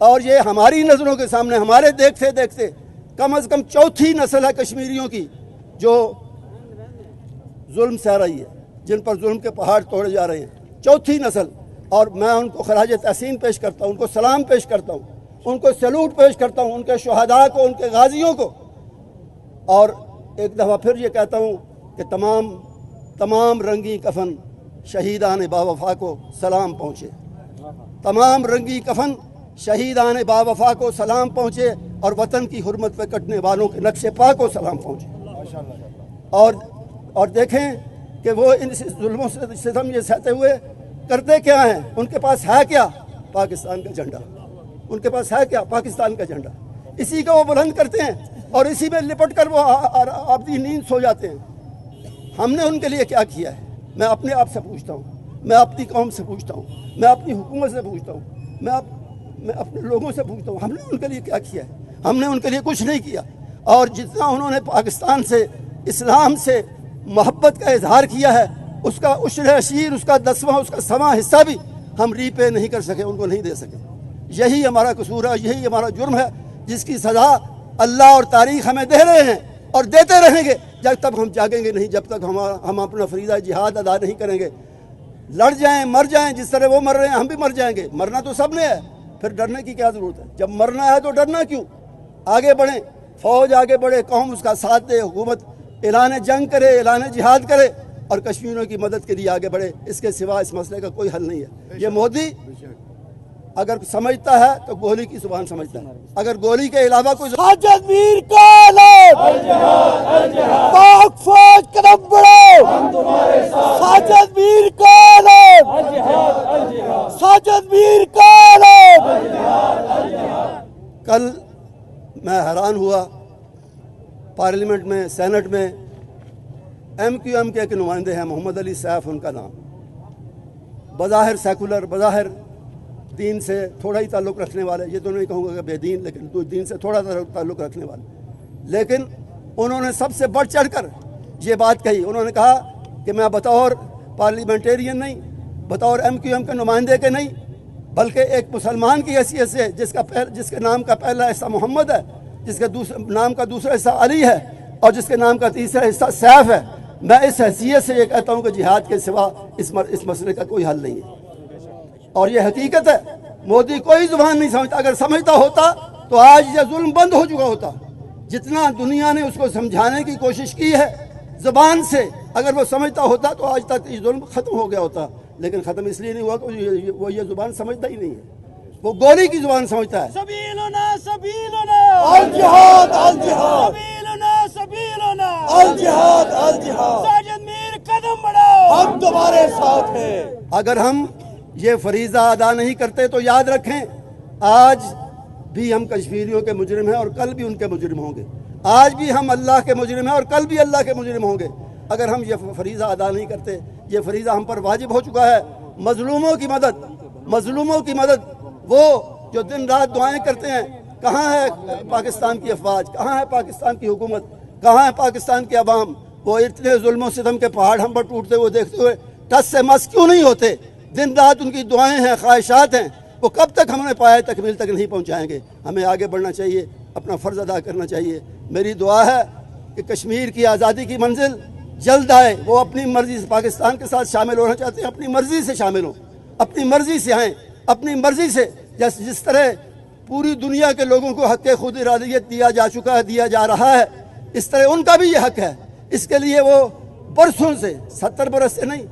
اور یہ ہماری نظروں کے سامنے ہمارے دیکھتے دیکھتے کم از کم چوتھی نسل ہے کشمیریوں کی جو ظلم سہ رہی ہے، جن پر ظلم کے پہاڑ توڑے جا رہے ہیں، چوتھی نسل. اور میں ان کو خراج تحسین پیش کرتا ہوں، ان کو سلام پیش کرتا ہوں، ان کو سیلوٹ پیش کرتا ہوں، ان کے شہداء کو، ان کے غازیوں کو. اور ایک دفعہ پھر یہ کہتا ہوں کہ تمام رنگی کفن شہیدان با وفا کو سلام پہنچے. تمام رنگی کفن شہیدان با وفا کو سلام پہنچے، اور وطن کی حرمت پہ کٹنے والوں کے نقش پا کو سلام پہنچے. اور دیکھیں کہ وہ ان ظلموں سے ستم یہ سہتے ہوئے کرتے کیا ہیں. ان کے پاس ہے کیا؟ پاکستان کا جھنڈا. ان کے پاس ہے کیا؟ پاکستان کا جھنڈا. اسی کا وہ بلند کرتے ہیں اور اسی میں لپٹ کر وہ آبدی نیند سو جاتے ہیں. ہم نے ان کے لیے کیا کیا ہے؟ میں اپنے آپ سے پوچھتا ہوں، میں اپنی قوم سے پوچھتا ہوں، میں اپنی حکومت سے پوچھتا ہوں، میں اپنے لوگوں سے پوچھتا ہوں، ہم نے ان کے لیے کیا کیا ہے؟ ہم نے ان کے لیے کچھ نہیں کیا. اور جتنا انہوں نے پاکستان سے، اسلام سے محبت کا اظہار کیا ہے، اس کا عشر عشیر، اس کا 10واں، اس کا 7واں حصہ بھی ہم ری پے نہیں کر سکے، ان کو نہیں دے سکے. یہی ہمارا قصور ہے، یہی ہمارا جرم ہے، جس کی سزا اللہ اور تاریخ ہمیں دے رہے ہیں اور دیتے رہیں گے جب تک ہم جاگیں گے نہیں، جب تک ہم اپنا فریضہ جہاد ادا نہیں کریں گے. لڑ جائیں، مر جائیں، جس طرح وہ مر رہے ہیں ہم بھی مر جائیں گے. مرنا تو سب نے ہے، پھر ڈرنے کی کیا ضرورت ہے؟ جب مرنا ہے تو ڈرنا کیوں؟ آگے بڑھیں، فوج آگے بڑھے، قوم اس کا ساتھ دے، حکومت اعلان جنگ کرے، اعلان جہاد کرے اور کشمیریوں کی مدد کے لیے آگے بڑھے. اس کے سوا اس مسئلے کا کوئی حل نہیں ہے. یہ مودی اگر سمجھتا ہے تو گولی کی زبان سمجھتا ہے، اگر گولی کے علاوہ کوئی ساجد میر کا اعلان، پاک فوج قدم بڑھو، ساجد میر کا اعلان، ساجد میر کا اعلان. کل میں حیران ہوا، پارلیمنٹ میں، سینٹ میں ایم کیو ایم کے ایک نمائندے ہیں، محمد علی سیف ان کا نام، بظاہر سیکولر، بظاہر دین سے تھوڑا ہی تعلق رکھنے والے، یہ تو نہیں کہوں گا کہ بے دین، لیکن دین سے تھوڑا تعلق رکھنے والے. لیکن انہوں نے سب سے بڑھ چڑھ کر یہ بات کہی. انہوں نے کہا کہ میں بطور پارلیمنٹیرین نہیں، بطور ایم کیو ایم کے نمائندے کے نہیں، بلکہ ایک مسلمان کی حیثیت سے، جس کے نام کا پہلا حصہ محمد ہے، جس کے نام کا دوسرا حصہ علی ہے، اور جس کے نام کا تیسرا حصہ سیف ہے، میں اس حیثیت سے یہ کہتا ہوں کہ جہاد کے سوا اس مسئلے کا کوئی حل نہیں ہے. اور یہ حقیقت ہے. مودی کوئی زبان نہیں سمجھتا. اگر سمجھتا ہوتا تو آج یہ ظلم بند ہو چکا ہوتا. جتنا دنیا نے اس کو سمجھانے کی کوشش کی ہے زبان سے، اگر وہ سمجھتا ہوتا تو آج تک یہ ظلم ختم ہو گیا ہوتا. لیکن ختم اس لیے نہیں ہوا کہ وہ یہ زبان سمجھتا ہی نہیں ہے، وہ گولی کی زبان سمجھتا ہے. سبیلنا سبیلنا الجہاد الجہاد، سبیلنا سبیلنا الجہاد الجہاد. ساجد میر قدم بڑھاؤ، ہم تمہارے ساتھ ہیں. اگر ہم یہ فریضہ ادا نہیں کرتے تو یاد رکھیں آج بھی ہم کشمیریوں کے مجرم ہیں اور کل بھی ان کے مجرم ہوں گے. آج بھی ہم اللہ کے مجرم ہیں اور کل بھی اللہ کے مجرم ہوں گے. اگر ہم یہ فریضہ ادا نہیں کرتے، یہ فریضہ ہم پر واجب ہو چکا ہے. مظلوموں کی مدد، مظلوموں کی مدد، وہ جو دن رات دعائیں کرتے ہیں. کہاں ہے پاکستان کی افواج؟ کہاں ہے پاکستان کی حکومت؟ کہاں ہے پاکستان کے عوام؟ وہ اتنے ظلم و ستم کے پہاڑ ہم پر ٹوٹتے ہوئے دیکھتے ہوئے ٹس سے مس کیوں نہیں ہوتے؟ دن رات ان کی دعائیں ہیں، خواہشات ہیں، وہ کب تک ہم نے پائے تکمیل تک نہیں پہنچائیں گے. ہمیں آگے بڑھنا چاہیے، اپنا فرض ادا کرنا چاہیے. میری دعا ہے کہ کشمیر کی آزادی کی منزل جلد آئے. وہ اپنی مرضی سے پاکستان کے ساتھ شامل ہونا چاہتے ہیں، اپنی مرضی سے شامل ہوں، اپنی مرضی سے آئیں، اپنی مرضی سے. جس طرح پوری دنیا کے لوگوں کو حق خود ارادیت دیا جا چکا ہے، دیا جا رہا ہے، اس طرح ان کا بھی یہ حق ہے. اس کے لیے وہ برسوں سے، 70 برس سے نہیں،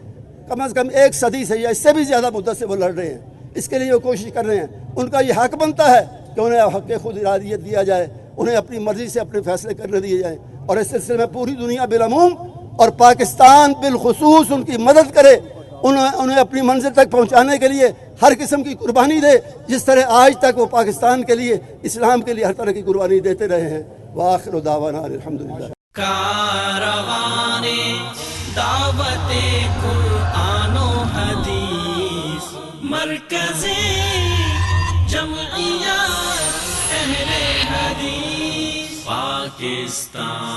کم از کم 1 صدی سے یا اس سے بھی زیادہ مدت سے وہ لڑ رہے ہیں. اس کے لیے وہ کوشش کر رہے ہیں. ان کا یہ حق بنتا ہے کہ انہیں حق خود ارادیت دیا جائے، انہیں اپنی مرضی سے اپنے فیصلے کرنے دیے جائیں. اور اس سلسلے میں پوری دنیا بالعموم اور پاکستان بالخصوص ان کی مدد کرے، انہیں اپنی منزل تک پہنچانے کے لیے ہر قسم کی قربانی دے، جس طرح آج تک وہ پاکستان کے لیے، اسلام کے لیے ہر طرح کی قربانی دیتے رہے ہیں. وآخر دعوانا الحمدللہ. کاروان دعوت قرآن و حدیث، مرکز جمعیت اہل حدیث پاکستان.